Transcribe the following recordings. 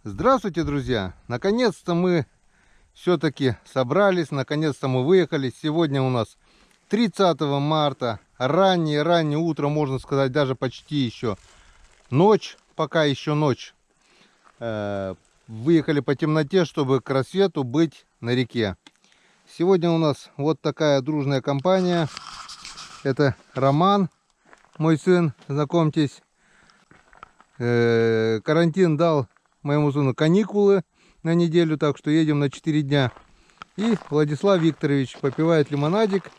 Здравствуйте, друзья! Наконец-то мы все-таки собрались, наконец-то мы выехали. Сегодня у нас 30 марта, раннее утро, можно сказать, даже почти еще ночь, пока еще ночь. Выехали по темноте, чтобы к рассвету быть на реке. Сегодня у нас вот такая дружная компания. Это Роман, мой сын, знакомьтесь. Карантин дал моему сыну каникулы на неделю, так что едем на 4 дня. И Владислав Викторович попивает лимонадик.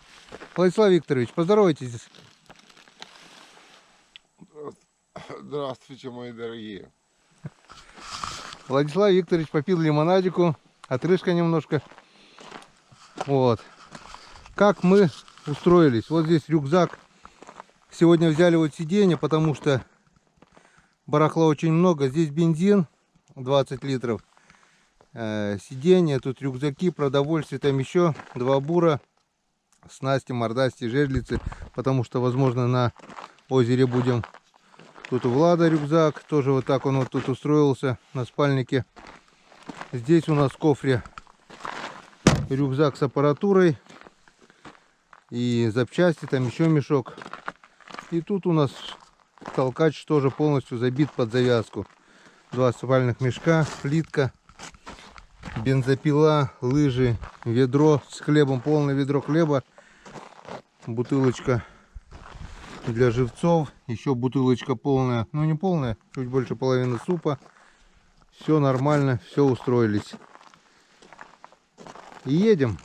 Владислав Викторович, поздоровайтесь. Здравствуйте, мои дорогие. Владислав Викторович попил лимонадику, отрыжка немножко. Вот. Как мы устроились. Вот здесь рюкзак. Сегодня взяли вот сиденье, потому что барахла очень много. Здесь бензин 20 литров. Сиденье, тут рюкзаки, продовольствие, там еще 2 бура, снасти, мордасти, жерлицы, потому что, возможно, на озере будем. Тут у Влада рюкзак, тоже вот так он вот тут устроился на спальнике. Здесь у нас в кофре рюкзак с аппаратурой и запчасти, там еще мешок. И тут у нас толкач тоже полностью забит под завязку. 2 спальных мешка, плитка, бензопила, лыжи, ведро с хлебом, полное ведро хлеба, бутылочка для живцов, еще бутылочка полная, ну не полная, чуть больше половины супа. Все нормально, все устроились. И едем.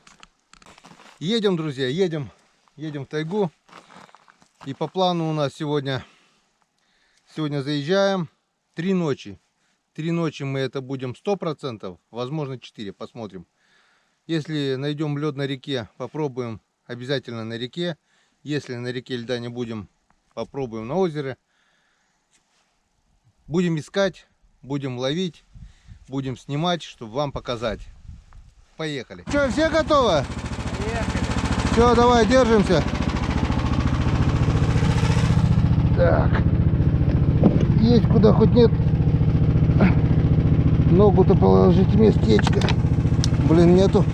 Едем, друзья, едем в тайгу. И по плану у нас сегодня заезжаем 3 ночи. 3 ночи мы это будем 100%, возможно 4, посмотрим. Если найдем лед на реке, попробуем обязательно на реке. Если на реке льда не будем, попробуем на озере. Будем искать, будем ловить, будем снимать, чтобы вам показать. Поехали. Что, все готовы? Поехали. Все, давай, держимся. Так. Есть куда хоть нет. Ногу-то положить местечко. Блин, нету.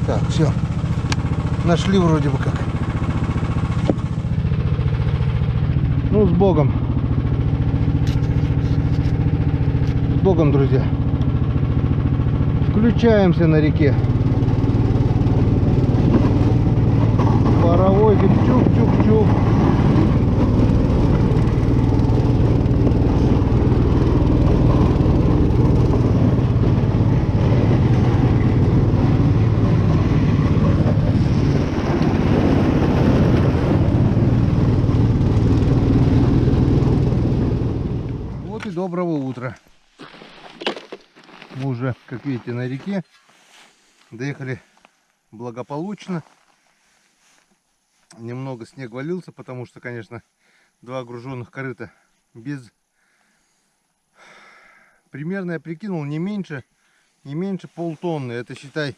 Так, все. Нашли вроде бы как. Ну, с Богом. С Богом, друзья. Включаемся на реке. Паровозик, чук-чук-чук. Вот и доброго утра. Мы уже, как видите, на реке. Доехали благополучно. Немного снег валился, потому что, конечно, 2 груженных корыта без... Примерно я прикинул, не меньше полтонны. Это, считай,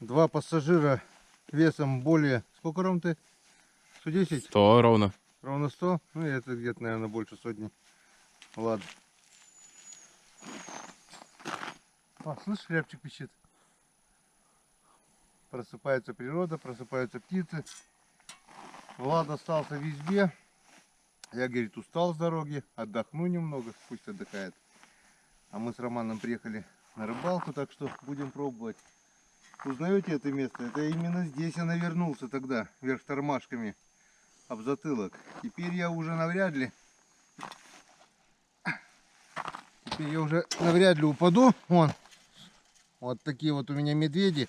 2 пассажира весом более... Сколько, Ром, ты? 110? 100 ровно. Ровно 100? Ну, и это где-то, наверное, больше сотни. Ладно. О, слышишь, рябчик пищит? Просыпается природа, просыпаются птицы. Влад остался в избе. Я, говорит, устал с дороги, отдохну немного, пусть отдыхает. А мы с Романом приехали на рыбалку, так что будем пробовать. Узнаете это место? Это именно здесь я навернулся тогда, вверх тормашками, об затылок. Теперь я уже навряд ли упаду. Вон, вот такие вот у меня медведи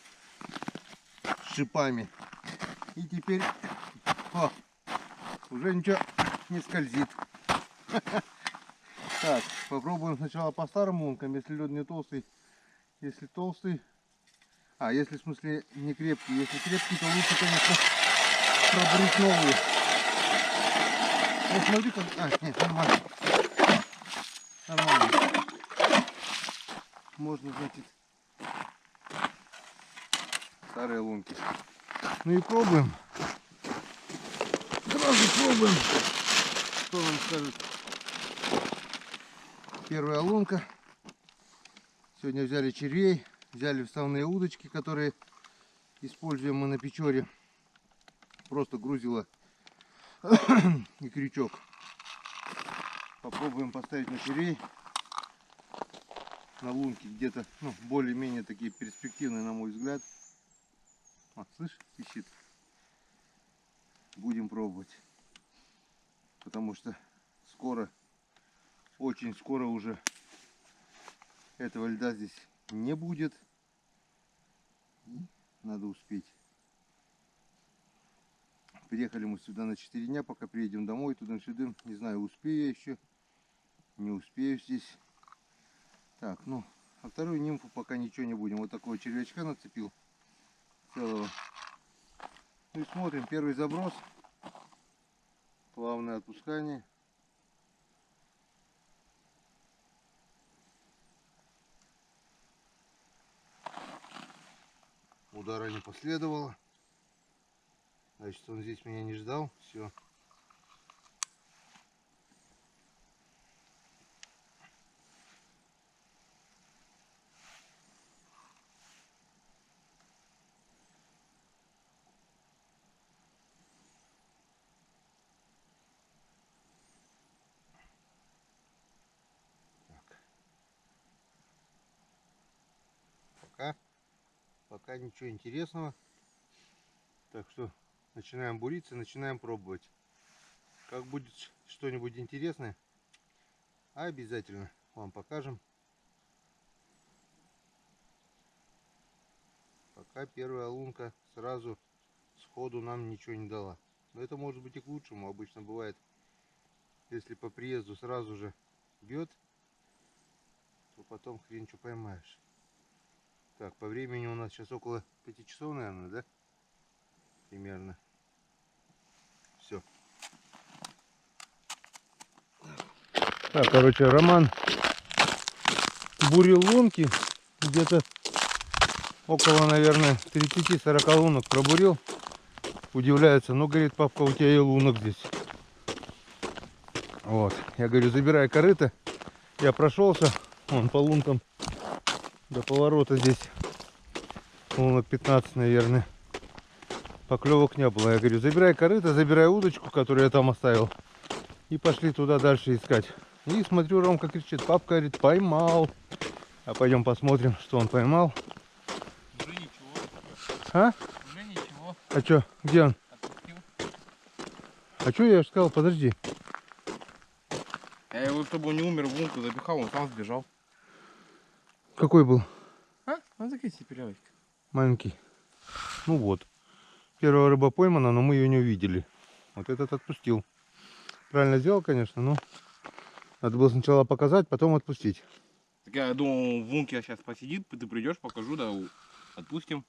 с шипами. И теперь уже ничего не скользит. Так, попробуем сначала по старым лункам, если лед не толстый. Если толстый, если в смысле не крепкий. Если крепкий, то лучше, конечно, пробурить новые. Ну смотри как... нет, нормально. Нормально. Можно, значит, старые лунки. Ну и пробуем. Сразу пробуем, что нам скажет первая лунка. Сегодня взяли червей, взяли вставные удочки, которые используем мы на Печоре. Просто грузила и крючок. Попробуем поставить на червей, на лунки где-то, ну, более-менее такие перспективные, на мой взгляд. Слышь, пищит. Будем пробовать, потому что скоро, очень скоро уже этого льда здесь не будет. И надо успеть. Приехали мы сюда на 4 дня, пока приедем домой, туда-сюда. Не знаю, успею я еще, не успею здесь. Так, ну, а вторую нимфу пока ничего не будем. Вот такого червячка нацепил целого. Ну и смотрим, первый заброс. Плавное отпускание. Удара не последовало. Значит, он здесь меня не ждал. Все. Пока ничего интересного. Так что начинаем буриться, начинаем пробовать. Как будет что-нибудь интересное, обязательно вам покажем. Пока первая лунка сразу сходу нам ничего не дала. Но это может быть и к лучшему. Обычно бывает, если по приезду сразу же бьет, то потом хрен что поймаешь. Так, по времени у нас сейчас около 5 часов, наверное, да? Примерно. Все. Так, короче, Роман бурил лунки. Где-то около, наверное, 30-40 лунок пробурил. Удивляется, ну, говорит, папка, у тебя и лунок здесь. Вот. Я говорю, забирай корыто. Я прошелся, вон по лункам до поворота здесь. Лунок 15, наверное. Поклевок не было. Я говорю, забирай корыто, забирай удочку, которую я там оставил. И пошли туда дальше искать. И смотрю, Ромка кричит, папка, говорит, поймал. А пойдем посмотрим, что он поймал. Уже ничего. А? Уже ничего. А что? Где он? Отпустил. А что я же сказал, подожди. Я его, чтобы он не умер, в лунку запихал, он сам сбежал. Какой был? А? Вот такие сепелявочки. Маленький. Ну вот. Первая рыба поймана, но мы ее не увидели. Вот этот отпустил. Правильно сделал, конечно, но надо было сначала показать, потом отпустить. Так я думал, в лунке сейчас посидит, ты придешь, покажу, да, отпустим.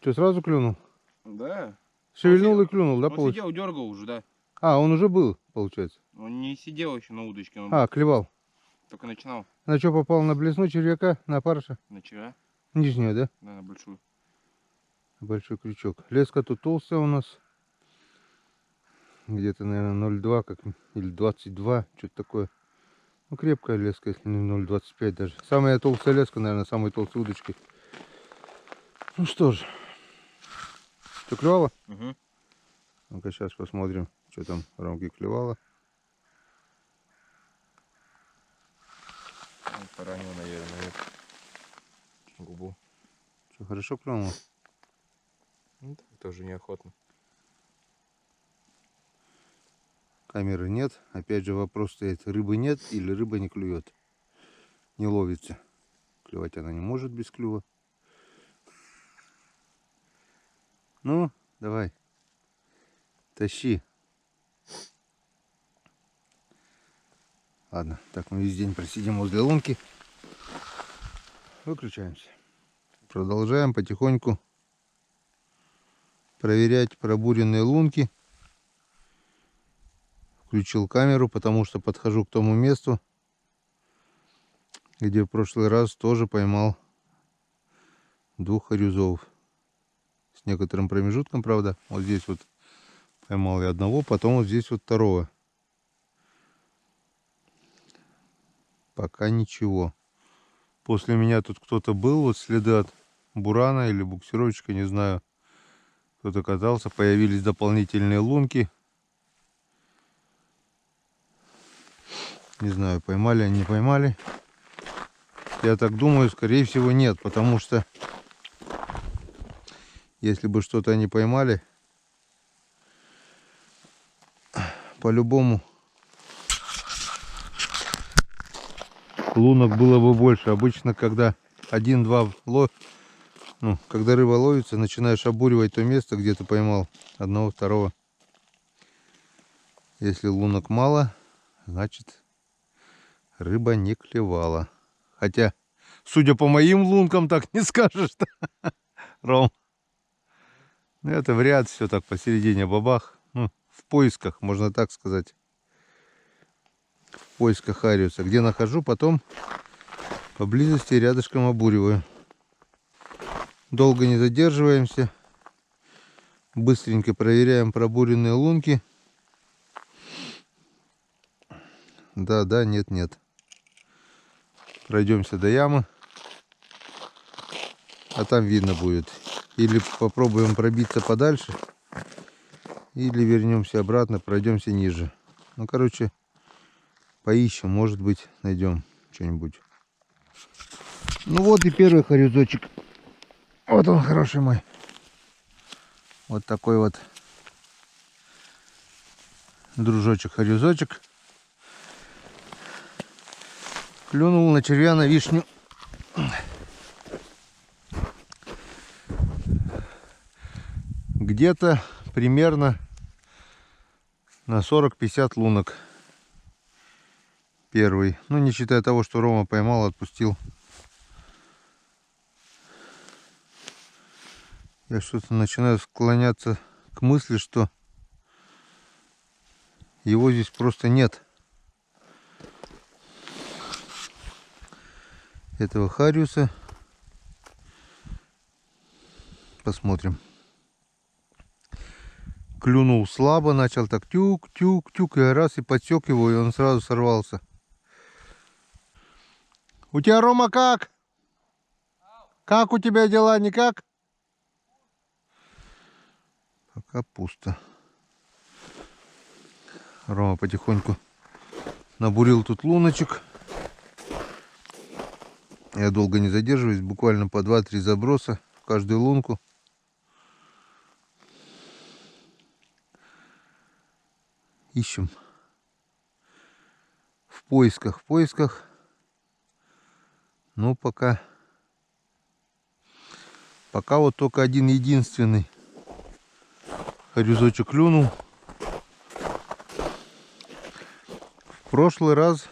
Что, сразу клюнул? Да. Шевельнул и клюнул, да, Он получается? сидел, дергал уже, да. А, он уже был, получается. Он не сидел еще на удочке, он А, клевал. только начинал. На что попал? На блесну червяка, на опарыша? На вчера, Нижнюю, да? да, на большую. Большой крючок. Леска тут толстая у нас. Где-то, наверное, 0,2 как, или 22, что-то такое. Ну, крепкая леска, если не 0,25 даже. Самая толстая леска, наверное, самой толстой удочкой. Ну что ж. Что, клевало? Угу. Ну-ка, сейчас посмотрим, что там Ромки клевало. Поранил, наверное, губу. Что, хорошо клюнуло? Ну, так тоже неохотно. Камеры нет. Опять же вопрос стоит, рыбы нет или рыба не клюет. Не ловится. Клевать она не может без клюва. Ну, давай. Тащи. Ладно, так мы весь день просидим возле лунки. Выключаемся. Продолжаем потихоньку проверять пробуренные лунки. Включил камеру, потому что подхожу к тому месту, где в прошлый раз тоже поймал 2 хорюзов. С некоторым промежутком, правда. Вот здесь вот Поймал я одного, потом вот здесь вот второго. Пока ничего. После меня тут кто-то был, вот следы от бурана или буксировочка, не знаю. Кто-то катался, появились дополнительные лунки. Не знаю, поймали они, не поймали. Я так думаю, скорее всего нет, потому что если бы что-то они поймали, по-любому лунок было бы больше. Обычно, когда один-два когда рыба ловится, начинаешь обуривать то место, где ты поймал одного, второго. Если лунок мало, значит рыба не клевала. Хотя, судя по моим лункам, так не скажешь, Ром. Это вряд все так посередине бабах. Ну, в поисках, можно так сказать. В поисках хариуса. Где нахожу, потом поблизости рядышком обуриваю. Долго не задерживаемся. Быстренько проверяем пробуренные лунки. Да, да, нет, нет. Пройдемся до ямы. А там видно будет. Или попробуем пробиться подальше. Или вернемся обратно, пройдемся ниже. Ну, короче, поищем. Может быть, найдем что-нибудь. Ну вот и первый харюзочек. Вот он, хороший мой. Вот такой вот дружочек-харюзочек. Клюнул на червя, на вишню. Где-то примерно на 40-50 лунок. Первый. Ну, не считая того, что Рома поймал, отпустил. Я что-то начинаю склоняться к мысли, что его здесь просто нет. Этого хариуса. Посмотрим. Клюнул слабо, начал так тюк-тюк-тюк, и раз и подсек его, и он сразу сорвался. У тебя, Рома, как? Как у тебя дела? Никак? Пока пусто. Рома потихоньку набурил тут луночек. Я долго не задерживаюсь, буквально по 2-3 заброса в каждую лунку. Ищем. В поисках. Но пока вот только один единственный харюзочек клюнул. В прошлый раз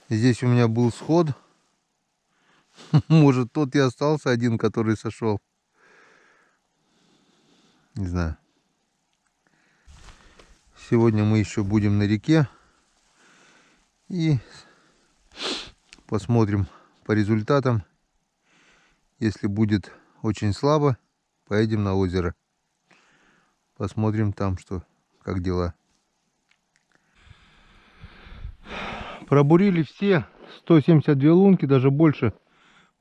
здесь у меня был сход. Может, тот и остался один, который сошел. Не знаю. Сегодня мы еще будем на реке. И посмотрим по результатам. Если будет очень слабо, поедем на озеро. Посмотрим там, как дела. Пробурили все 172 лунки, даже больше.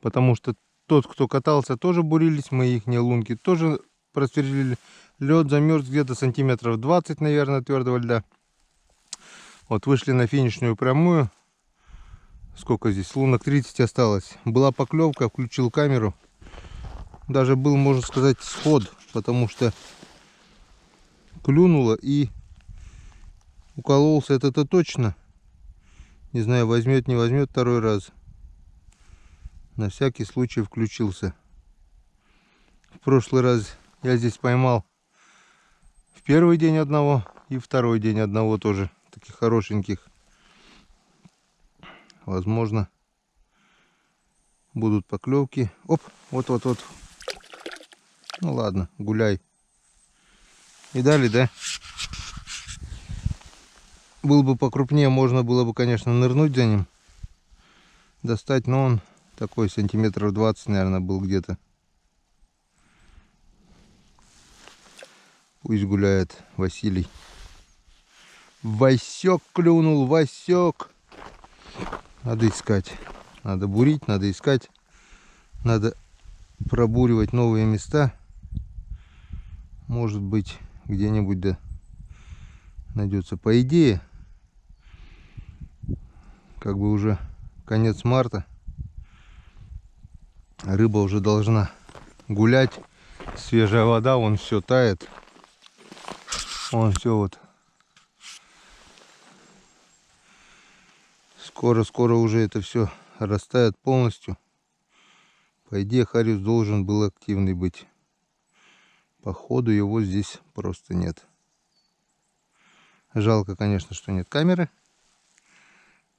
Потому что тот, кто катался, тоже бурились. Мои ихние лунки тоже просверлили. Лед замерз где-то сантиметров 20, наверное, твердого льда. Вот вышли на финишную прямую. Сколько здесь? Лунок 30 осталось. Была поклевка, включил камеру. Даже был, можно сказать, сход, потому что клюнуло и укололся. Это точно. Не знаю, возьмет, не возьмет второй раз. На всякий случай включился. В прошлый раз я здесь поймал в первый день одного и второй день одного тоже. Таких хорошеньких. Возможно, будут поклевки. Оп, вот. Ну ладно, гуляй. И дали, да? Был бы покрупнее, можно было бы, конечно, нырнуть за ним. Достать, но он такой сантиметров 20, наверное, был где-то. Пусть гуляет Василий. Васек клюнул, Васек. Надо искать. Надо бурить, надо искать. Надо пробуривать новые места. Может быть, где-нибудь да найдется. По идее, как бы уже конец марта. Рыба уже должна гулять. Свежая вода, вон все тает. Вон все вот. Скоро уже это все растает полностью. По идее, хариус должен был активный быть. Походу его здесь просто нет. Жалко, конечно, что нет камеры.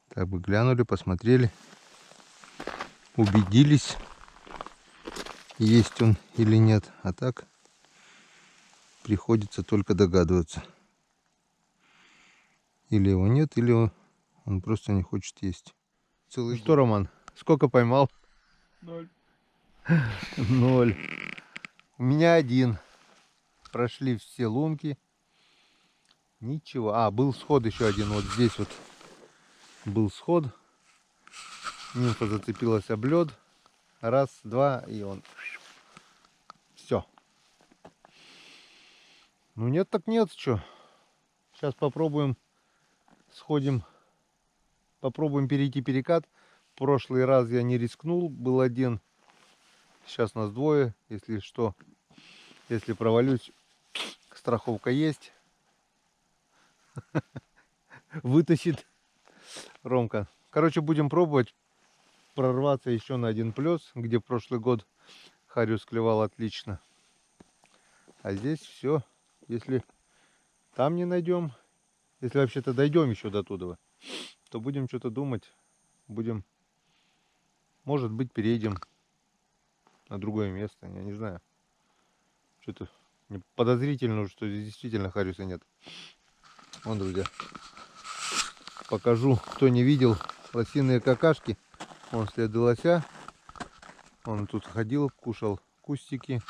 Так бы глянули, посмотрели. Убедились, есть он или нет. А так приходится только догадываться. Или его нет, или он просто не хочет есть. Целый что, Роман, сколько поймал? 0. 0. У меня 1. Прошли все лунки. Ничего. А, был сход еще один. Вот здесь вот был сход. Нимфа зацепилась об лед. Раз, два, и он. Все. Ну нет, так нет, что. Сейчас попробуем. Сходим. Попробуем перейти перекат. В прошлый раз я не рискнул. Был один. Сейчас нас двое. Если что. Если провалюсь, страховка есть. Вытащит Ромка. Короче, будем пробовать прорваться еще на один плес, где прошлый год хариус клевал отлично. А здесь все. Если там не найдем, если вообще-то дойдем еще до туда, то будем что-то думать. Будем, может быть, перейдем на другое место. Я не знаю. Что-то подозрительно, что здесь действительно хариуса нет. Вон, друзья. Покажу, кто не видел лосиные какашки. Он след лося. Он тут ходил, кушал кустики.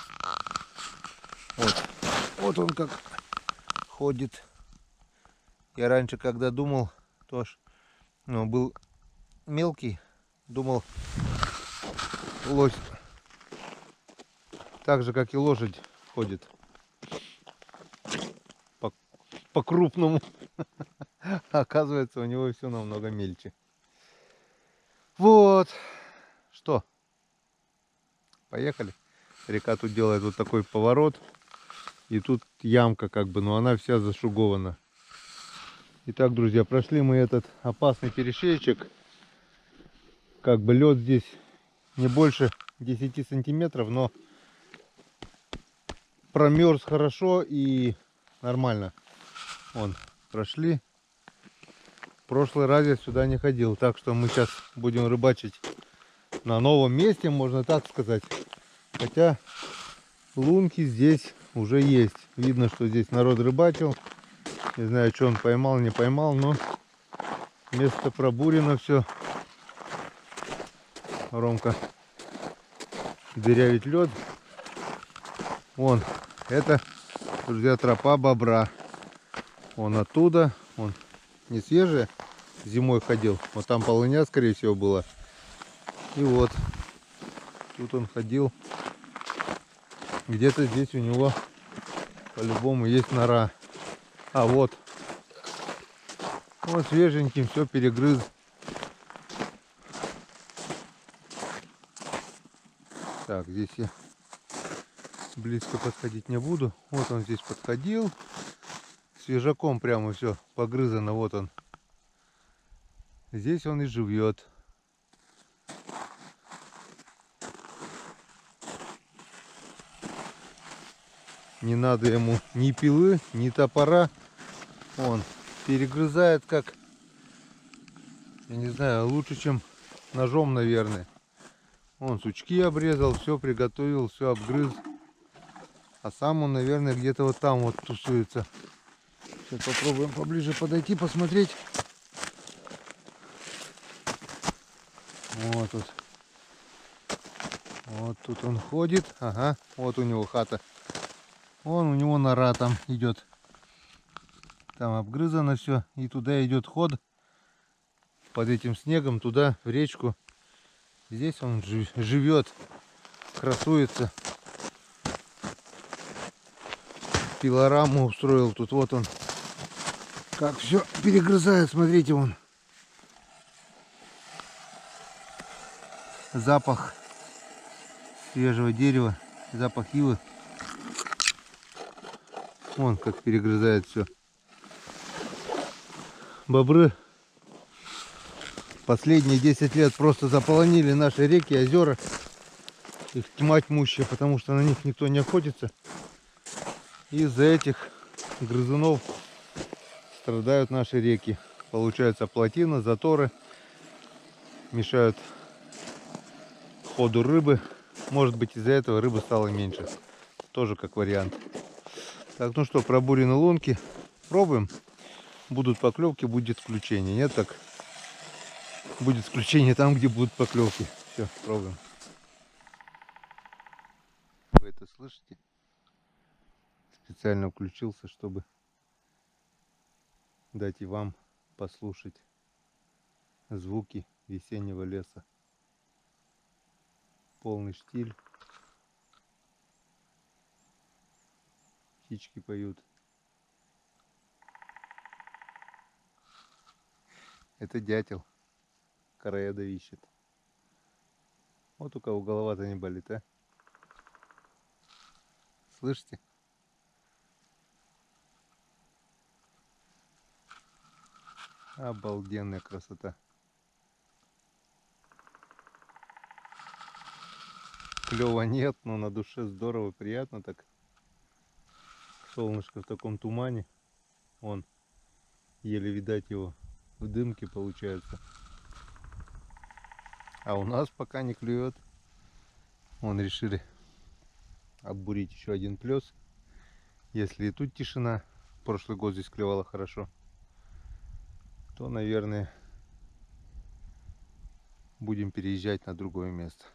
Вот он как ходит. Я раньше, когда думал, тоже, ну, был мелкий, думал, лось так же, как и лошадь, ходит по крупному. Оказывается, у него все намного мельче. Вот. Что? Поехали. Река тут делает вот такой поворот. И тут ямка как бы, но она вся зашугована. Итак, друзья, прошли мы этот опасный перешейчик. Как бы лед здесь не больше 10 сантиметров, но промерз хорошо и нормально. Вон, прошли. В прошлый раз я сюда не ходил, так что мы сейчас будем рыбачить на новом месте, можно так сказать. Хотя лунки здесь уже есть. Видно, что здесь народ рыбачил. Не знаю, что он поймал, не поймал, но место пробурено все. Ромка дырявит лед. Вон, это, друзья, тропа бобра. Он оттуда, он не свежая, зимой ходил. Вот там полыня, скорее всего, была. И вот, тут он ходил. Где-то здесь у него по-любому есть нора. А вот, вот свеженьким все перегрыз. Так, здесь я близко подходить не буду. Вот он здесь подходил. Свежаком прямо все погрызано. Вот он. Здесь он и живет. Не надо ему ни пилы, ни топора. Он перегрызает как, я не знаю, лучше, чем ножом, наверное. Он сучки обрезал, все приготовил, все обгрыз. А сам он, наверное, где-то вот там вот тусуется. Сейчас попробуем поближе подойти, посмотреть. Вот тут. Вот тут он ходит. Ага, вот у него хата. Вон у него нора там идет. Там обгрызано все. И туда идет ход. Под этим снегом туда, в речку. Здесь он живет. Красуется. Пилораму устроил. Тут вот он. Как все перегрызает. Смотрите, вон. Запах свежего дерева. Запах ивы. Вон как перегрызает все. Бобры последние 10 лет просто заполонили наши реки, озера. Их тьма тьмущая, потому что на них никто не охотится. Из-за этих грызунов страдают наши реки. Получаются плотины, заторы. Мешают ходу рыбы. Может быть, из-за этого рыбы стало меньше. Тоже как вариант. Так, ну что, пробурены лунки. Пробуем. Будут поклевки, будет включение. Нет, так будет включение там, где будут поклевки. Все, пробуем. Вы это слышите? Специально включился, чтобы дать и вам послушать звуки весеннего леса. Полный штиль. Птички поют. Это дятел. Короеда ищет. Вот у кого голова-то не болит, а? Слышите? Обалденная красота. Клёва нет, но на душе здорово, приятно так. Солнышко в таком тумане. Вон, еле видать его в дымке получается. А у нас пока не клюет. Вон решили оббурить еще один плес. Если и тут тишина, прошлый год здесь клевало хорошо, то, наверное, будем переезжать на другое место.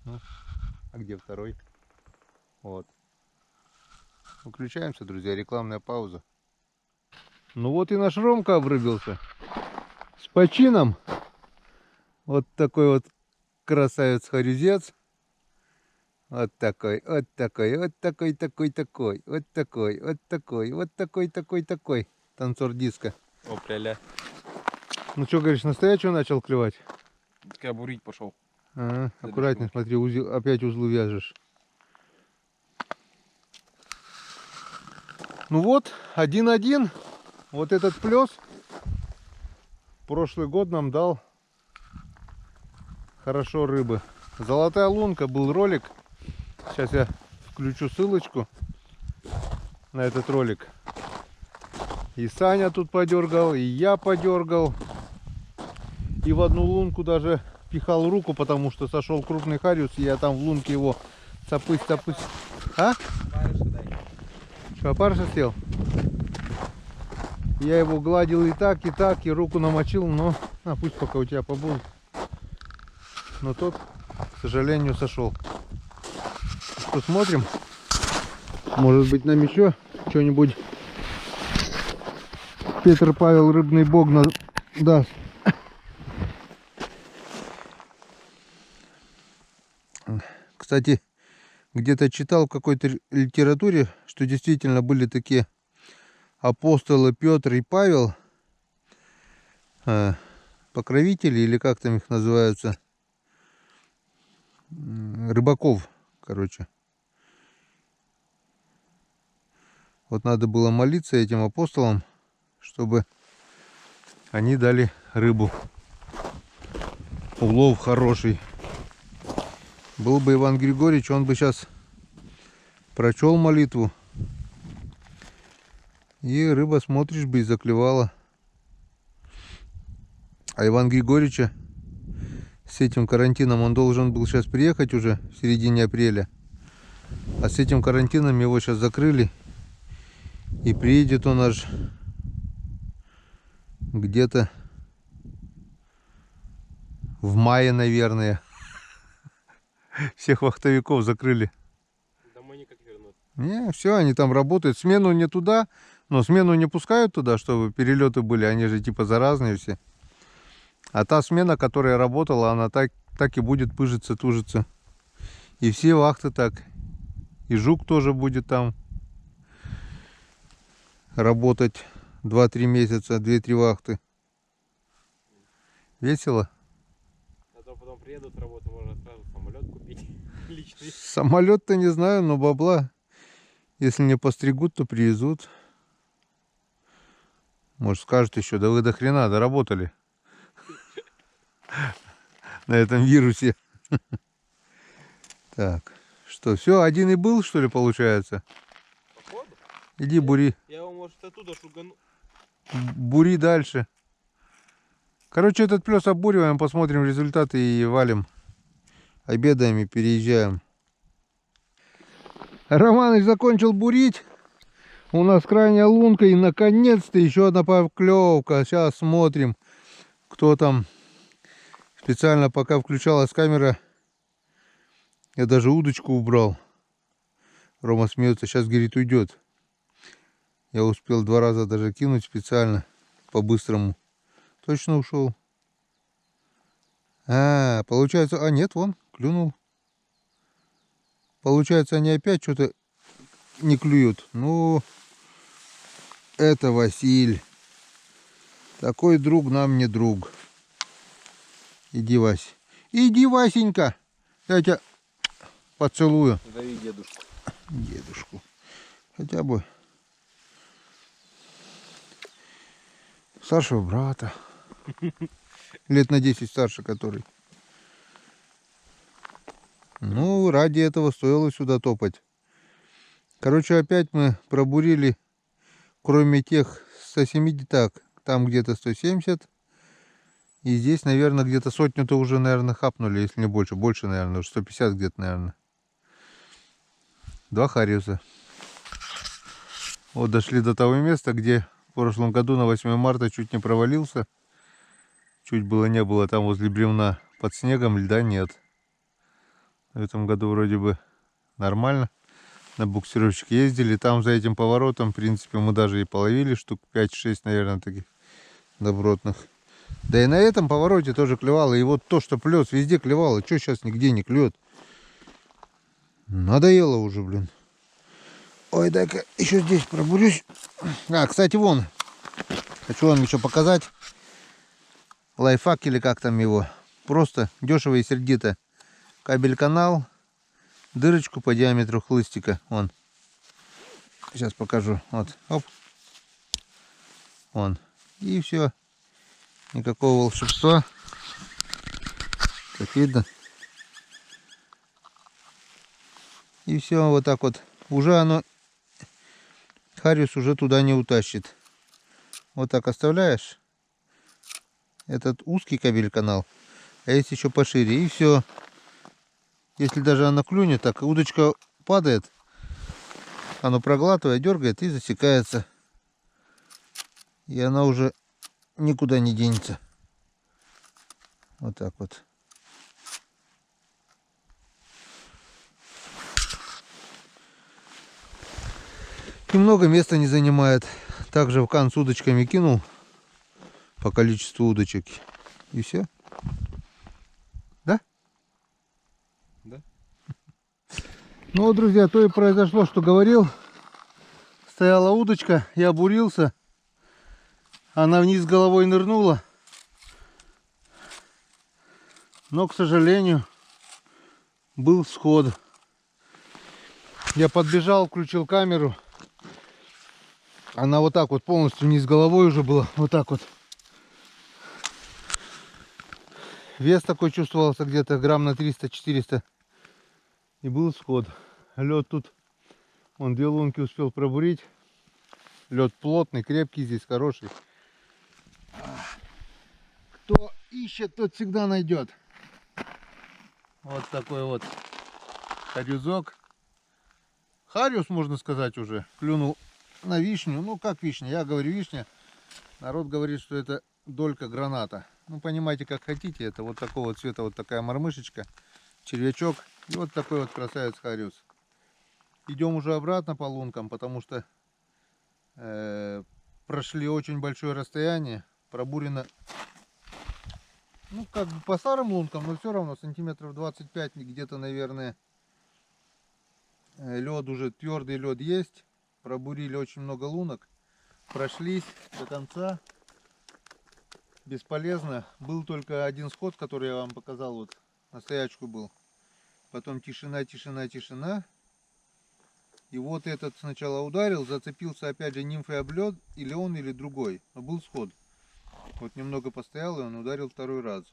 Ну, а где второй? Вот. Выключаемся, друзья, рекламная пауза. Ну вот и наш Ромка обрыбился. С почином. Вот такой вот красавец-хорюзец. Вот такой, вот такой, вот такой, такой, такой, вот такой, вот такой, вот такой, такой, такой. Танцор диска. Опля-ля. Ну что, говоришь, настоящего начал клевать? Так я бурить пошел. Ага, аккуратнее, смотри, опять узлы вяжешь. Ну вот, 1-1. Вот этот плес прошлый год нам дал хорошо рыбы. Золотая лунка, был ролик. Сейчас я включу ссылочку на этот ролик. И Саня тут подергал, и я подергал. И в одну лунку даже пихал руку, потому что сошел крупный хариус, и я там в лунке его цапысь. А? Что, опарыша сел? Я его гладил и так, и руку намочил, но пусть пока у тебя побудет. Но тот, к сожалению, сошел. Что, смотрим? Может быть, нам еще что-нибудь Петр Павел Рыбный Бог даст. Кстати, где-то читал в какой-то литературе, что действительно были такие апостолы Петр и Павел, покровители, или как там их называются, рыбаков, короче. Вот надо было молиться этим апостолам, чтобы они дали рыбу. Улов хороший. Был бы Иван Григорьевич, он бы сейчас прочел молитву. И рыба, смотришь бы, и заклевала. А Иван Григорьевича с этим карантином, он должен был сейчас приехать уже в середине апреля. А с этим карантином его сейчас закрыли. И приедет он аж где-то в мае, наверное. Всех вахтовиков закрыли Не, все, они там работают. Смену не туда, но смену не пускают туда, чтобы перелеты были. Они же типа заразные все. А та смена, которая работала, она так и будет пыжиться, тужиться. И все вахты так. И жук тоже будет там работать 2-3 месяца, 2-3 вахты. Весело? А то потом приедут с работы, можно сразу самолет купить личный. Самолет-то не знаю, но бабла. Если не постригут, то привезут. Может, скажут еще, да вы до хрена доработали на этом вирусе. Так, что, все, один и был, что ли, получается? Походу. Иди бури, Я его, может, оттуда шугану. бури дальше. Короче, этот плес обуриваем, посмотрим результаты и валим. Обедаем и переезжаем. Романыч закончил бурить. У нас крайняя лунка и наконец-то еще одна поклевка. Сейчас смотрим, кто там. Специально пока включалась камера, я даже удочку убрал. Рома смеется, сейчас, говорит, уйдет. Я успел 2 раза даже кинуть специально, по-быстрому. Точно ушел. А, получается, а нет, вон, клюнул. Получается, они опять что-то не клюют. Ну, это Василь. Такой друг нам не друг. Иди, Вась. Иди, Васенька. Я тебя поцелую. Зови дедушку. Дедушку. Хотя бы старшего брата. Лет на 10 старше который. Ну, ради этого стоило сюда топать. Короче, опять мы пробурили, кроме тех 170, так, там где-то 170. И здесь, наверное, где-то сотню-то уже, наверное, хапнули, если не больше. Больше, наверное, уже 150 где-то, наверное. 2 хариуса. Вот дошли до того места, где в прошлом году на 8 марта чуть не провалился. Чуть было не было там возле бревна под снегом, льда нет. В этом году вроде бы нормально. На буксировщик ездили. Там за этим поворотом, в принципе, мы даже и половили штук 5-6, наверное, таких добротных. Да и на этом повороте тоже клевало. И вот то, что плес, везде клевало. Что сейчас нигде не клюет? Надоело уже, блин. Ой, дай-ка еще здесь пробурюсь. А, кстати, вон. Хочу вам еще показать. Лайфхак или как там его. Просто дешево и сердито. Кабель-канал. Дырочку по диаметру хлыстика. Вон. Сейчас покажу. Вот. Оп. Вон. И все. Никакого волшебства. Как видно. И все. Вот так вот. Уже оно... Хариус уже туда не утащит. Вот так оставляешь. Этот узкий кабель-канал. А есть еще пошире. И все. Если даже она клюнет, так удочка падает. Оно проглатывает, дергает и засекается. И она уже никуда не денется. Вот так вот. И много места не занимает. Также в кан с удочками кинул по количеству удочек. И все. Да? Да. Ну вот, друзья, то и произошло, что говорил. Стояла удочка, я бурился. Она вниз головой нырнула. Но, к сожалению, был сход. Я подбежал, включил камеру. Она вот так вот полностью вниз головой уже была. Вот так вот. Вес такой чувствовался где-то грамм на 300-400. И был сход. Лед тут, он 2 лунки успел пробурить. Лед плотный, крепкий здесь, хороший. Кто ищет, тот всегда найдет. Вот такой вот харюзок. Хариус, можно сказать, уже клюнул на вишню. Ну, как вишня? Я говорю вишня. Народ говорит, что это долька граната. Ну, понимаете, как хотите. Это вот такого цвета, вот такая мормышечка, червячок. И вот такой вот красавец хариус. идем уже обратно по лункам, потому что прошли очень большое расстояние, пробурено, ну как бы по старым лункам, но все равно сантиметров 25 где-то, наверное, лед уже, твердый лед есть, пробурили очень много лунок, прошлись до конца, бесполезно, был только один сход, который я вам показал, вот на стоячку был, потом тишина, тишина, тишина. И вот этот сначала ударил, зацепился опять же нимфой об лед, или он, или другой. Но был сход. Вот немного постоял, и он ударил второй раз.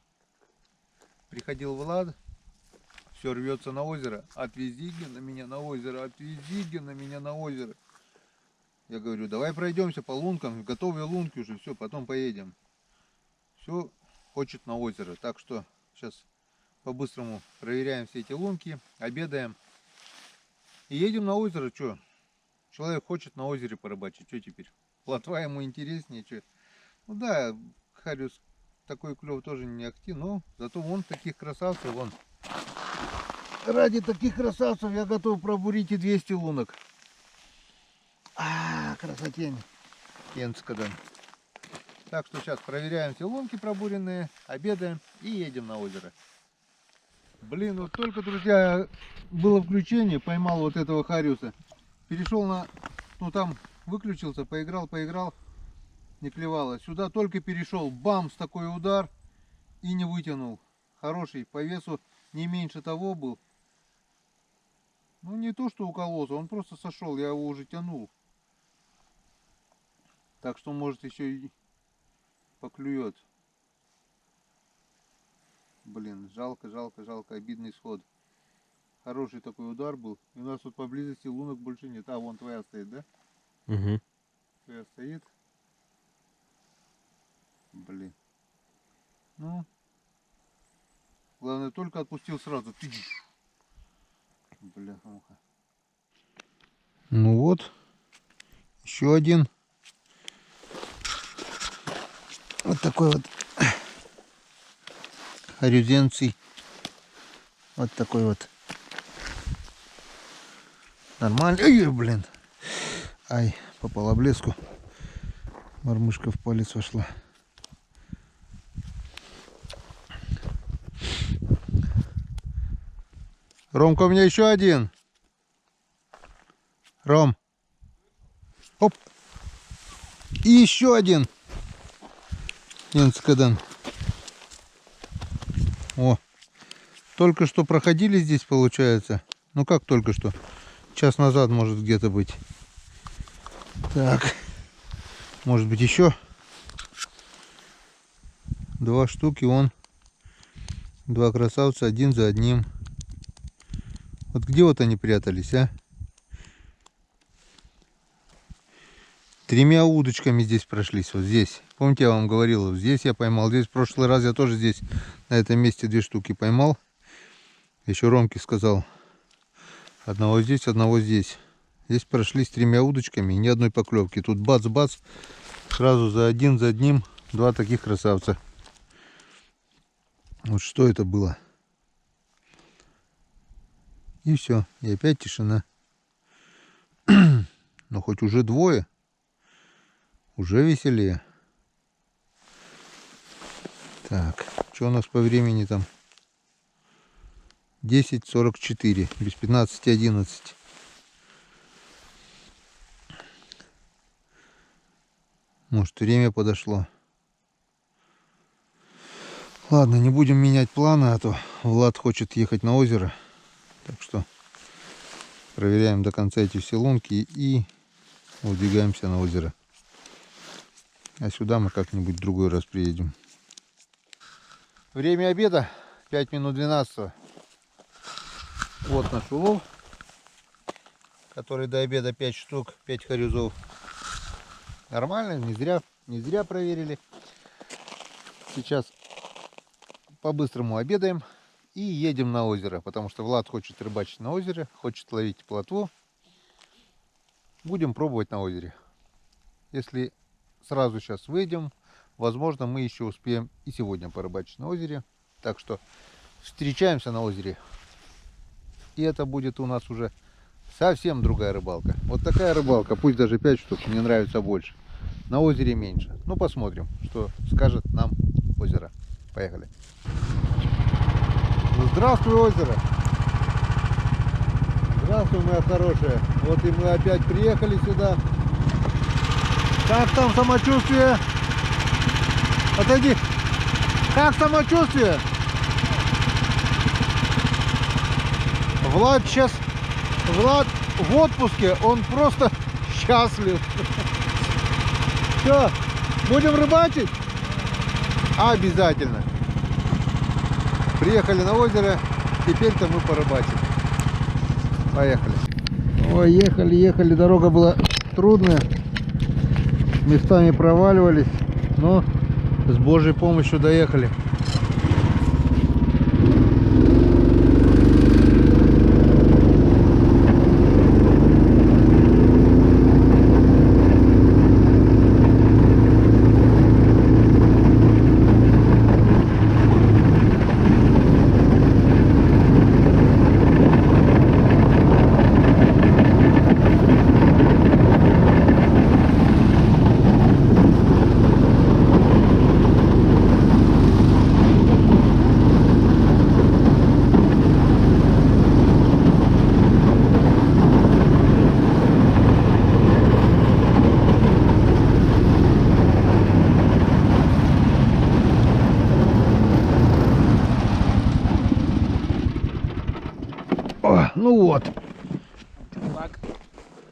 Приходил Влад, все рвется на озеро. Отвези на меня на озеро, отвези на меня на озеро. Я говорю, давай пройдемся по лункам, готовые лунки уже, все, потом поедем. Все, хочет на озеро. Так что сейчас по-быстрому проверяем все эти лунки, обедаем. И едем на озеро, что? Человек хочет на озере порыбачить, что теперь? Плотва ему интереснее, что? Ну да, хариус такой клев тоже не ахти, но зато вон таких красавцев, вон. Ради таких красавцев я готов пробурить и 200 лунок. Красотень. Пенскадан. Так что сейчас проверяем все лунки пробуренные, обедаем и едем на озеро. Блин, вот только, друзья, было включение, поймал вот этого хариуса. Перешел на, ну там выключился, поиграл, не клевало. Сюда только перешел, бам, с такой удар и не вытянул. Хороший, по весу не меньше того был. Ну не то, что укололся, он просто сошел, я его уже тянул. Так что может еще и поклюет. Блин, жалко, обидный сход. Хороший такой удар был. И у нас тут поблизости лунок больше нет. А, вон твоя стоит, да? Угу. Твоя стоит. Блин. Ну. Главное, только отпустил сразу. Бля-муха. Ну вот. Еще один. Вот такой вот. Харюзенций. Вот такой вот. Нормально. Ой, блин. Ай, попала в блеску. Мормышка в палец вошла. Ромка, у меня еще один. Ром. Оп. И еще один. Пенскадан. О. Только что проходили здесь, получается. Ну как только что? Час назад может где-то быть. Так. Может быть еще. 2 штуки, вон. 2 красавца, один за одним. Вот где вот они прятались, а? 3 удочками здесь прошлись, вот здесь. Помните, я вам говорил, вот здесь я поймал. Здесь в прошлый раз я тоже здесь, на этом месте 2 штуки поймал. Еще Ромке сказал. Одного здесь, одного здесь. Здесь прошлись 3 удочками, ни одной поклевки. Тут бац-бац, сразу за одним 2 таких красавца. Вот что это было. И все, и опять тишина. Но хоть уже 2, уже веселее. Так, что у нас по времени там? 10:44, без 15:11. Может, время подошло. Ладно, не будем менять планы, а то Влад хочет ехать на озеро. Так что проверяем до конца эти все лунки и выдвигаемся на озеро. А сюда мы как-нибудь в другой раз приедем. Время обеда 5 минут 12. Вот наш улов, который до обеда 5 штук, 5 харюзов. Нормально, не зря проверили. Сейчас по-быстрому обедаем и едем на озеро, потому что Влад хочет рыбачить на озере, хочет ловить плотву. Будем пробовать на озере. Если сразу сейчас выйдем, возможно, мы еще успеем и сегодня порыбачить на озере. Так что встречаемся на озере. И это будет у нас уже совсем другая рыбалка. Вот такая рыбалка, пусть даже 5 штук, мне нравится больше. На озере меньше. Ну, посмотрим, что скажет нам озеро. Поехали. Ну, здравствуй, озеро. Здравствуй, моя хорошая. Вот и мы опять приехали сюда. Как там самочувствие? Отойди. Как самочувствие? Влад сейчас... Влад в отпуске, он просто счастлив. Все, будем рыбачить? Обязательно. Приехали на озеро, теперь-то мы порыбачим. Поехали. Ой, ехали, дорога была трудная. Местами проваливались, но с Божьей помощью доехали. О, ну вот. Почему так?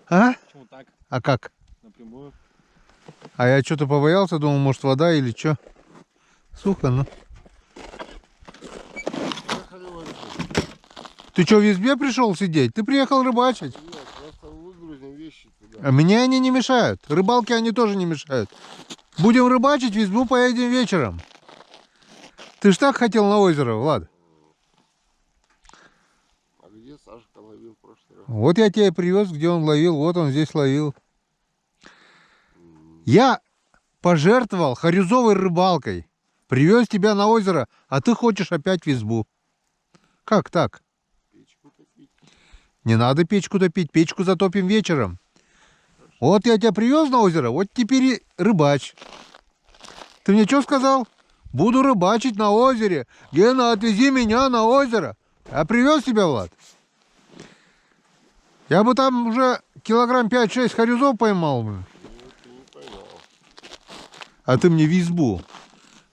А? Почему так? А как? Напрямую. А я что-то побоялся, думал, может вода или что. Сухо, ну. Ты что, в избе пришел сидеть? Ты приехал рыбачить. Нет, просто выгрузим вещи туда. А мне они не мешают. Рыбалки они тоже не мешают. Будем рыбачить, в избу поедем вечером. Ты ж так хотел на озеро, Влад. А где Сашка ловил в прошлый раз? Вот я тебя привез, где он ловил. Вот он здесь ловил. Я пожертвовал харюзовой рыбалкой. Привез тебя на озеро, а ты хочешь опять в избу. Как так? Печку топить. Не надо печку топить, печку затопим вечером. Вот я тебя привез на озеро, вот теперь и рыбачь. Ты мне что сказал? Буду рыбачить на озере. Гена, отвези меня на озеро. Я привез тебя, Влад. Я бы там уже килограмм 5-6 харюзов поймал бы. Ну, ты не поймал. А ты мне в избу.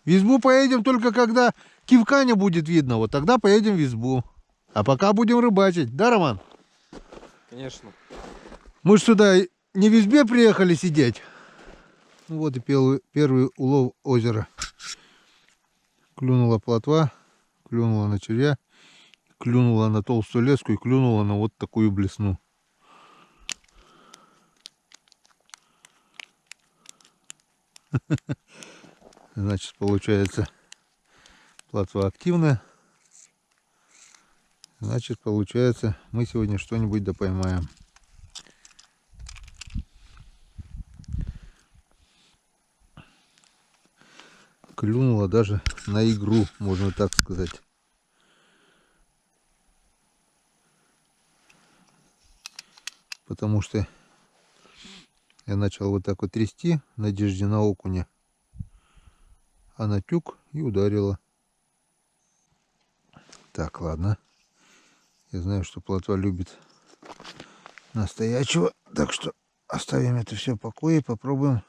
В избу поедем только когда кивка не будет видно. Вот тогда поедем в избу. А пока будем рыбачить. Да, Роман? Конечно. Мы ж сюда не в избе приехали сидеть. Вот и первый улов озера. Клюнула плотва, клюнула на червя, клюнула на толстую леску и клюнула на вот такую блесну. Значит, получается, плотва активная. Значит, получается, мы сегодня что-нибудь да поймаем. Клюнула даже на игру, можно так сказать. Потому что я начал вот так вот трясти в надежде на окуня. А на тюк и ударила. Так, ладно. Я знаю, что плотва любит настоящего. Так что оставим это все в покое и попробуем.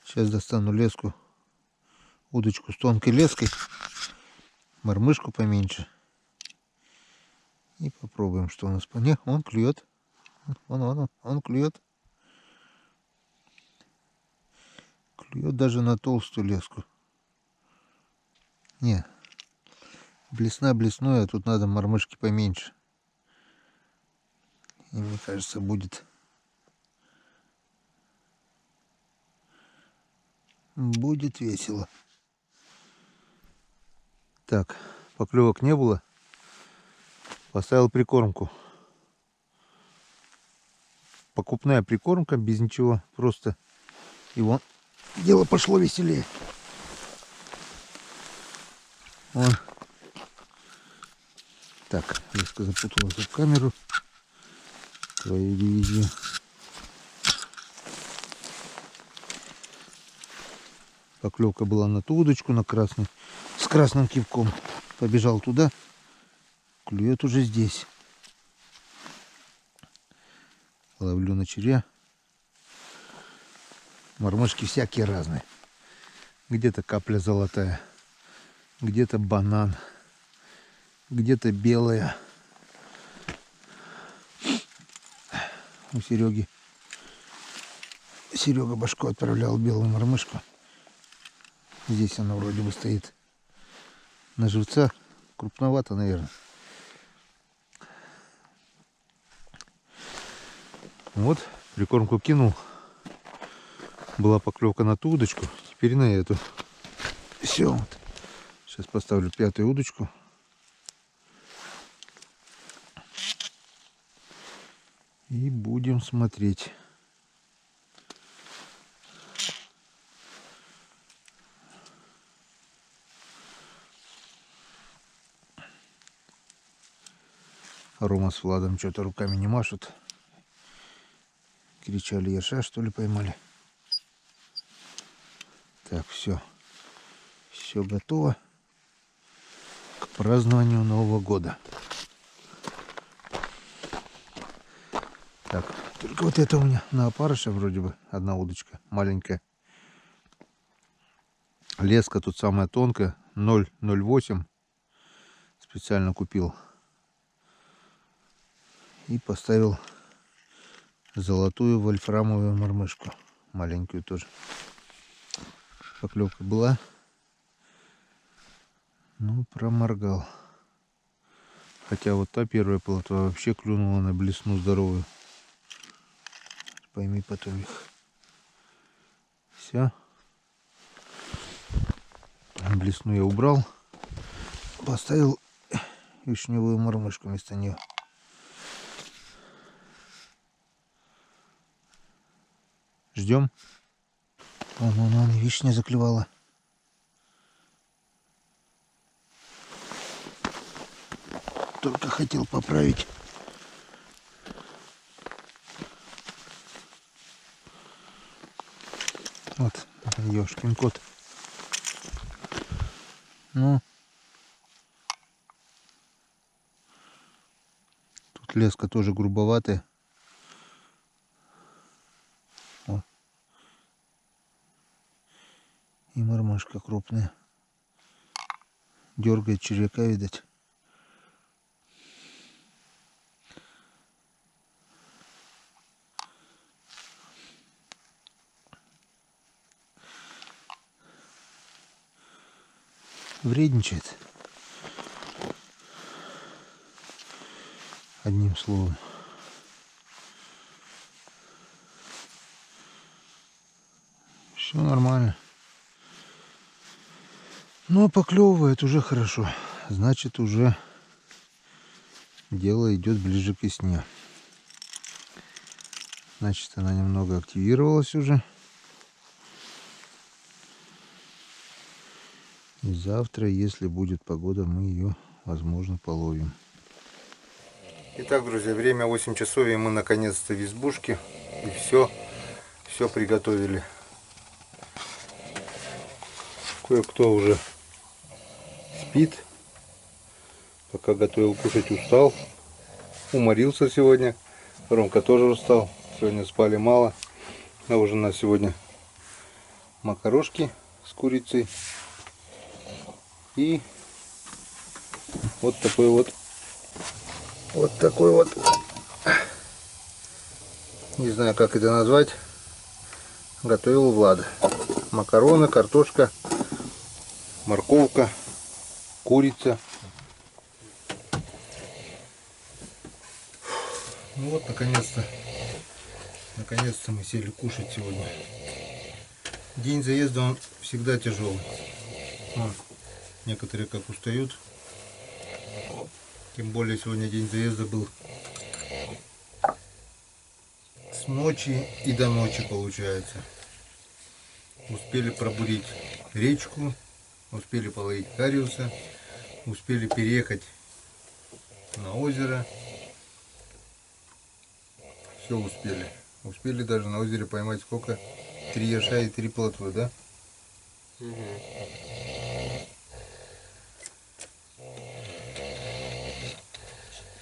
Сейчас достану леску, удочку с тонкой леской, мормышку поменьше. И попробуем, что у нас. Не, он клюет. Он клюет. Клюет даже на толстую леску. Не, блесна блесной, а тут надо мормышки поменьше. И мне кажется, будет весело. Так, поклевок не было. Поставил прикормку. Покупная прикормка, без ничего, просто. И вон, дело пошло веселее. Вон. Так, резко запуталась в камеру. Твою дивизию. Поклевка была на ту удочку, на красный, с красным кивком. Побежал туда. Клюет уже здесь. Ловлю на червя. Мормышки всякие разные. Где-то капля золотая, где-то банан, где-то белая. У Сереги. Серега башку отправлял белую мормышку. Здесь она вроде бы стоит на живца. Крупновато, наверное. Вот, прикормку кинул. Была поклевка на ту удочку, теперь на эту. Все. Вот. Сейчас поставлю 5-ю удочку. И будем смотреть. Рома с Владом что-то руками не машут. Кричали, ерша, что ли, поймали. Так, все. Все готово к празднованию Нового года. Так, только вот это у меня на опарыше вроде бы одна удочка маленькая. Леска тут самая тонкая, 0,08. Специально купил. И поставил золотую вольфрамовую мормышку. Маленькую тоже. Поклевка была. Ну, проморгал. Хотя вот та первая плотва вообще клюнула на блесну здоровую. Пойми потом их. Все. Блесну я убрал. Поставил вишневую мормышку вместо нее. Ждем. Вон, вишня заклевала. Только хотел поправить. Вот, ёшкин кот. Ну. Тут леска тоже грубоватая. О. И мормышка крупная. Дергает червяка, видать. Вредничает. Одним словом. Все нормально. Но поклевывает уже хорошо. Значит, уже дело идет ближе к весне. Значит, она немного активировалась уже. И завтра, если будет погода, мы ее, возможно, половим. Итак, друзья, время 8 часов, и мы наконец-то в избушке. И все приготовили. Кое-кто уже спит. Пока готовил кушать, устал. Уморился сегодня. Ромка тоже устал. Сегодня спали мало. На ужин у нас сегодня макарошки с курицей. И вот такой вот, не знаю, как это назвать, готовил Влад. Макароны, картошка, морковка, курица. Ну вот, наконец-то мы сели кушать сегодня. День заезда, он всегда тяжелый. Некоторые как устают. Тем более сегодня день заезда был с ночи и до ночи, получается. Успели пробурить речку, успели половить кариуса, успели переехать на озеро. Все успели. Успели даже на озере поймать сколько? 3 ерша и 3 плотвы, да?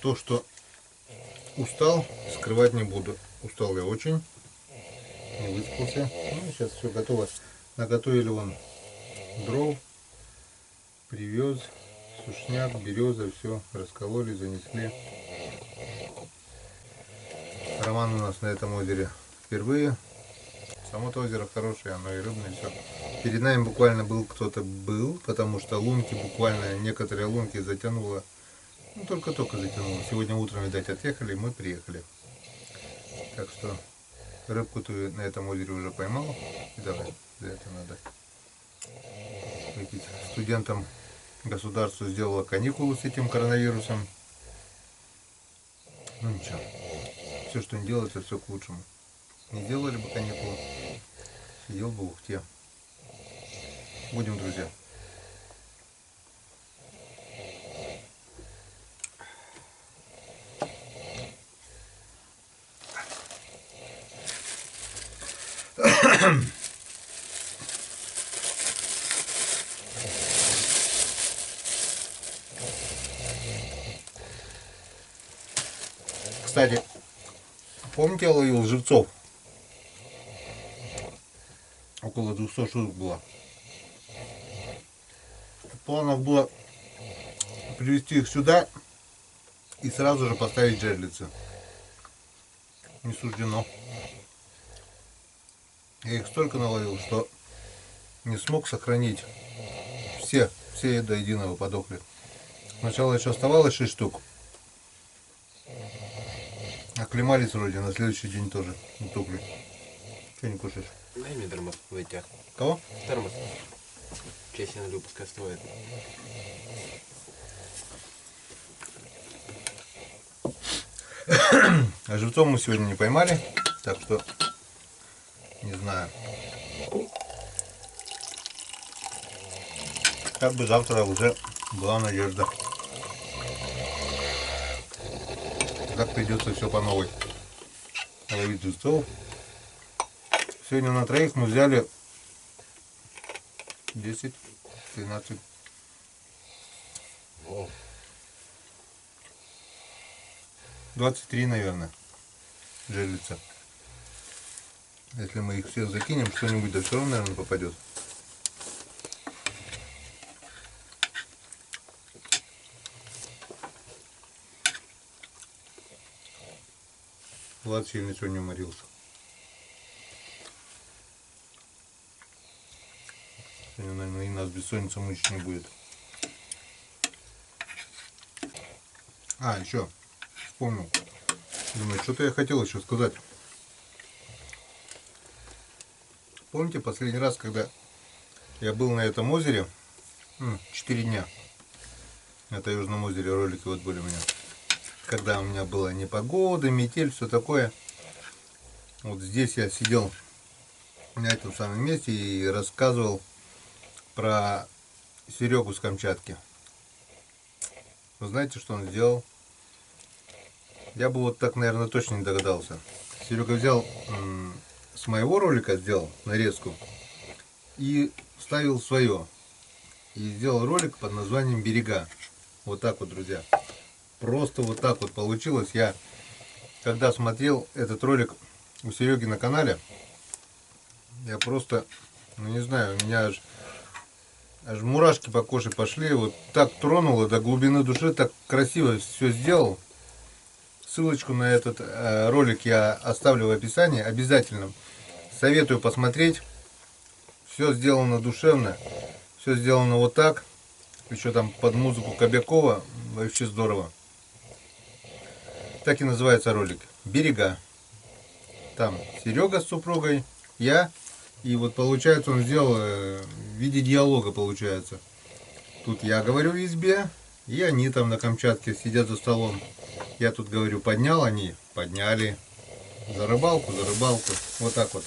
То, что устал, скрывать не буду. Устал я очень. Не выспался. Ну, сейчас все готово. Наготовили вон дров. Привез. Сушняк, береза, все раскололи, занесли. Роман у нас на этом озере впервые. Само-то озеро хорошее, оно и рыбное, все. Перед нами буквально кто-то был, потому что лунки, буквально некоторые лунки затянуло. Ну, только-только затянуло. Сегодня утром, видать, отъехали, и мы приехали. Так что рыбку ты на этом озере уже поймал. И давай, за это надо выпить. Студентам государство сделало каникулы с этим коронавирусом. Ну ничего. Все, что не делается, все к лучшему. Не делали бы каникулы, сидел бы в Ухте. Будем, друзья. Кстати, помните, я ловил живцов? Около 200 штук было. В планах было привезти их сюда и сразу же поставить жерлицы. Не суждено. Я их столько наловил, что не смог сохранить. Все до единого подохли. Сначала еще оставалось 6 штук. Оклемались вроде, на следующий день тоже утухли. Что не кушаешь? Дай мне термос вытяг. Кого? Термос. Честь я налью, пускай стоит. А живцом мы сегодня не поймали, так что не знаю. Как бы завтра уже была надежда. Так придется все по новой ловить живцов. Сегодня на троих мы взяли 10, 13. 23, наверное, жерлица. Если мы их всех закинем, что-нибудь да все равно, наверное, попадет. Влад сильно сегодня уморился. Сегодня, наверное, и нас бессонница мучить не будет. А, еще вспомнил. Думаю, что-то я хотел еще сказать. Помните, последний раз, когда я был на этом озере, 4 дня, на Южном озере ролики вот были у меня, когда у меня была непогода, метель, все такое. Вот здесь я сидел на этом самом месте и рассказывал про Серегу с Камчатки. Вы знаете, что он сделал? Я бы вот так, наверное, точно не догадался. Серега взял, с моего ролика сделал нарезку и вставил свое. И сделал ролик под названием «Берега». Вот так вот, друзья. Просто вот так вот получилось. Я, когда смотрел этот ролик у Сереги на канале, я просто, ну не знаю, у меня аж мурашки по коже пошли. Вот так тронуло до глубины души, так красиво все сделал. Ссылочку на этот ролик я оставлю в описании. Обязательно советую посмотреть. Все сделано душевно. Все сделано вот так. Еще там под музыку Кобякова. Вообще здорово. Так и называется ролик. «Берега». Там Серега с супругой, я. И вот получается он сделал в виде диалога получается. Тут я говорю в избе. И они там на Камчатке сидят за столом. Я тут говорю, поднял, они подняли. За рыбалку, за рыбалку. Вот так вот.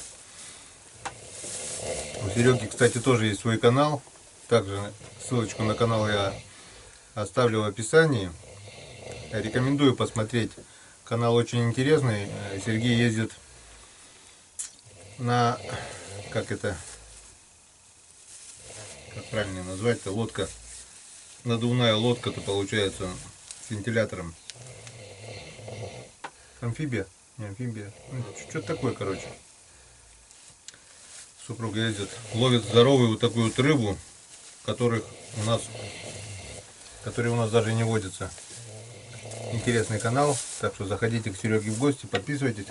У Сереги, кстати, тоже есть свой канал. Также ссылочку на канал я оставлю в описании. Рекомендую посмотреть. Канал очень интересный. Сергей ездит на, как правильно назвать-то, лодка, надувная лодка-то получается с вентилятором. Амфибия? Не амфибия. Что-то такое, короче. Супруга ездит, ловит здоровую вот такую вот рыбу, которые у нас даже не водятся. Интересный канал, так что заходите к Сереге в гости, подписывайтесь.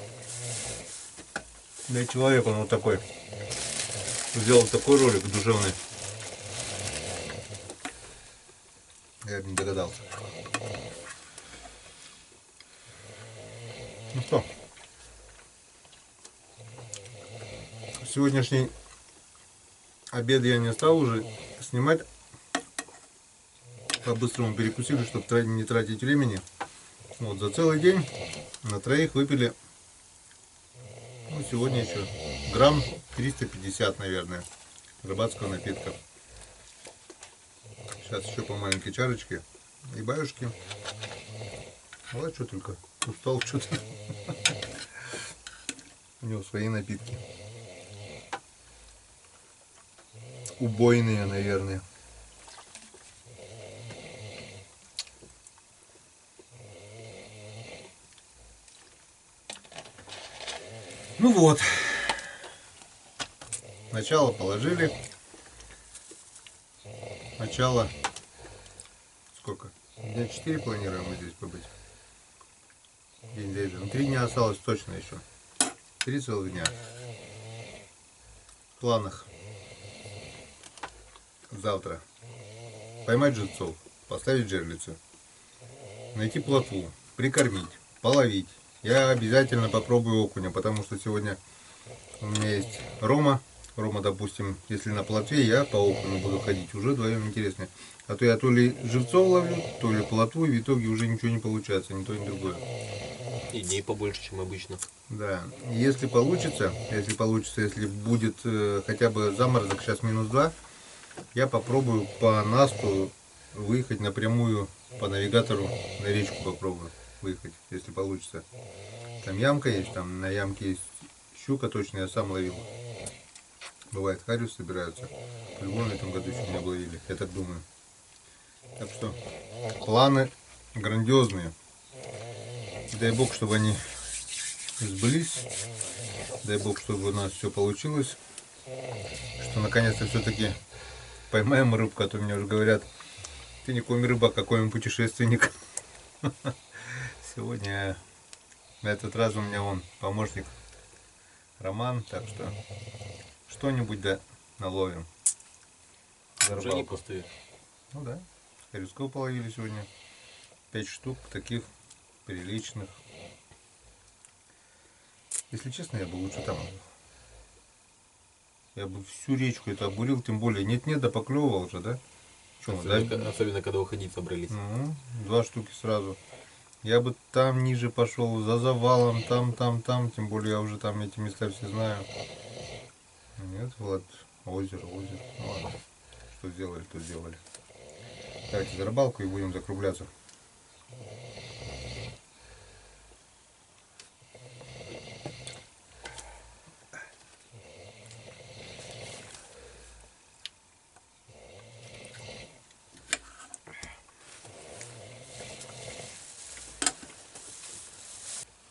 Да и человек он вот такой. Сделал такой ролик душевный. Я бы не догадался. Ну что, сегодняшний обед я не стал уже снимать. По-быстрому перекусили, чтобы не тратить времени. Вот, за целый день на троих выпили, ну, сегодня еще грамм 350, наверное, рыбацкого напитка. Сейчас еще по маленькой чарочке и баюшки. Вот что только, устал что-то. У него свои напитки. Убойные, наверное. Ну вот. Начало положили. Начало. Сколько? Дня 4 планируем мы здесь побыть. День за этим. 3 дня осталось точно еще. 3 целых дня. В планах. Завтра поймать живцов, поставить жерлицы, найти плотву, прикормить, половить. Я обязательно попробую окуня, потому что сегодня у меня есть Рома. Рома, допустим, если на плотве, я по окуню буду ходить. Уже вдвоем интереснее. А то я то ли живцов ловлю, то ли плотву, и в итоге уже ничего не получается, ни то, ни другое. И дней побольше, чем обычно. Да, если получится, если будет хотя бы заморозок, сейчас -2, я попробую по Насту выехать напрямую по навигатору на речку, попробую выехать, если получится. Там ямка есть, там на ямке есть щука, точно я сам ловил. Бывает, хариус собираются. По-любому в этом году еще не обловили, я так думаю. Так что планы грандиозные. Дай бог, чтобы они сбылись. Дай бог, чтобы у нас все получилось. Что наконец-то все-таки поймаем рыбку, а то мне уже говорят, ты не коми рыбак, а коми путешественник. Сегодня на этот раз у меня вон помощник Роман, так что что-нибудь да наловим. За Уже не рыбалку. пустые. Ну да, корюсков половили сегодня. 5 штук таких приличных. Если честно, я бы лучше там. Я бы всю речку это обурил, тем более нет-нет, да поклевывал же, да? Чё, Особенно, когда уходить собрались. 2 штуки сразу. Я бы там ниже пошел, за завалом, там, тем более я уже там эти места все знаю. Нет, вот, озеро. Ну ладно, что сделали, то сделали. Давайте за рыбалку и будем закругляться.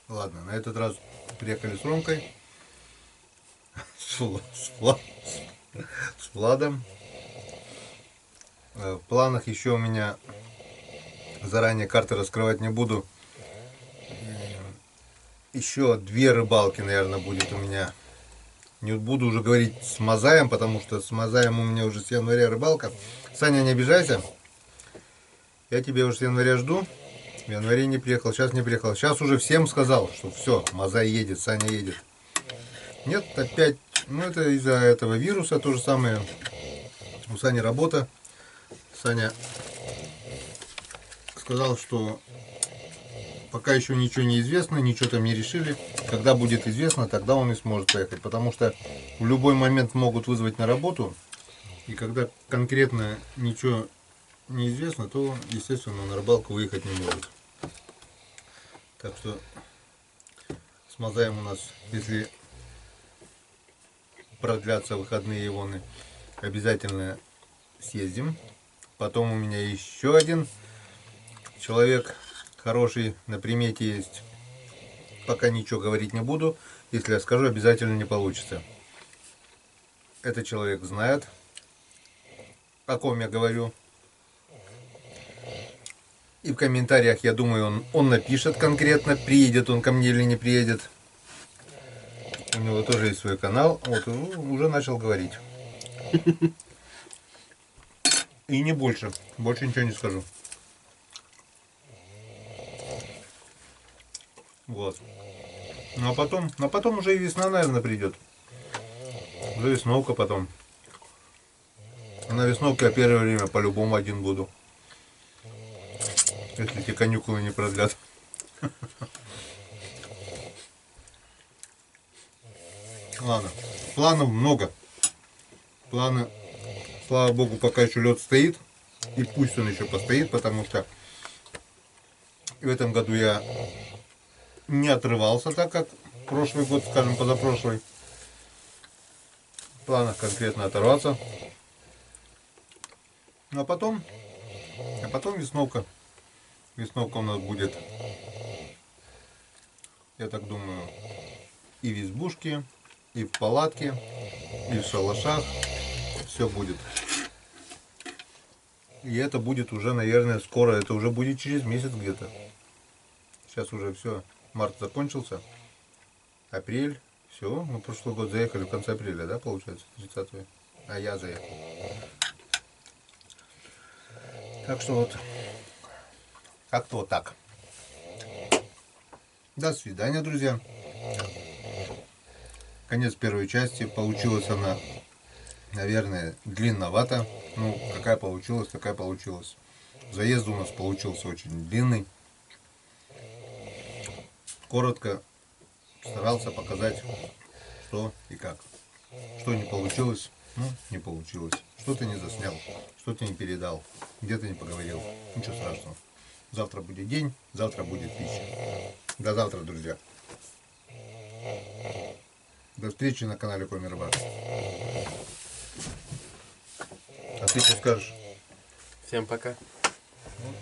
Ладно, на этот раз приехали с Ромкой, с Владом. В планах еще у меня, заранее карты раскрывать не буду, еще 2 рыбалки, наверное, будет у меня. Не буду уже говорить с Мазаем, потому что с Мазаем у меня уже с января рыбалка. Саня, не обижайся, я тебя уже с января жду. В январе не приехал, сейчас не приехал. Сейчас уже всем сказал, что все, Мазай едет, Саня едет. Нет, опять, ну это из-за этого вируса то же самое. У Сани работа. Саня сказал, что пока еще ничего не известно, ничего там не решили. Когда будет известно, тогда он и сможет поехать. Потому что в любой момент могут вызвать на работу. И когда конкретно ничего неизвестно, то, естественно, на рыбалку выехать не может. Так что с Мазаем у нас, если продлятся выходные ивоны, обязательно съездим. Потом у меня еще один человек хороший на примете есть. Пока ничего говорить не буду. Если я скажу, обязательно не получится. Этот человек знает, о ком я говорю. И в комментариях, я думаю, он напишет конкретно, приедет он ко мне или не приедет. У него тоже есть свой канал. Вот, уже начал говорить. И не больше. Больше ничего не скажу. Вот. Ну а потом уже и весна, наверное, придет. Уже весновка потом. А на весновке я первое время по-любому один буду. Если эти каникулы не продлят. Ладно. Планов много. Планы, слава богу, пока еще лед стоит. И пусть он еще постоит, потому что в этом году я не отрывался так, как прошлый год, скажем, позапрошлый. В планах конкретно оторваться. А потом весновка. Весновка у нас будет, я так думаю, и в избушке, и в палатке, и в шалашах. Все будет. И это будет уже, наверное, скоро. Это уже будет через месяц где-то. Сейчас уже все. Март закончился. Апрель. Все. Мы прошлый год заехали в конце апреля, да, получается? 30-го. А я заехал. Так что вот. Как-то вот так. До свидания, друзья. Конец первой части. Получилась она, наверное, длинновато. Ну, какая получилась, такая получилась. Заезд у нас получился очень длинный. Коротко старался показать, что и как. Что не получилось, ну, не получилось. Что-то не заснял, что-то не передал, где-то не поговорил. Ничего страшного. Завтра будет день, завтра будет пища. До завтра, друзья. До встречи на канале Коми Рыбак. А ты что скажешь? Всем пока. Вот.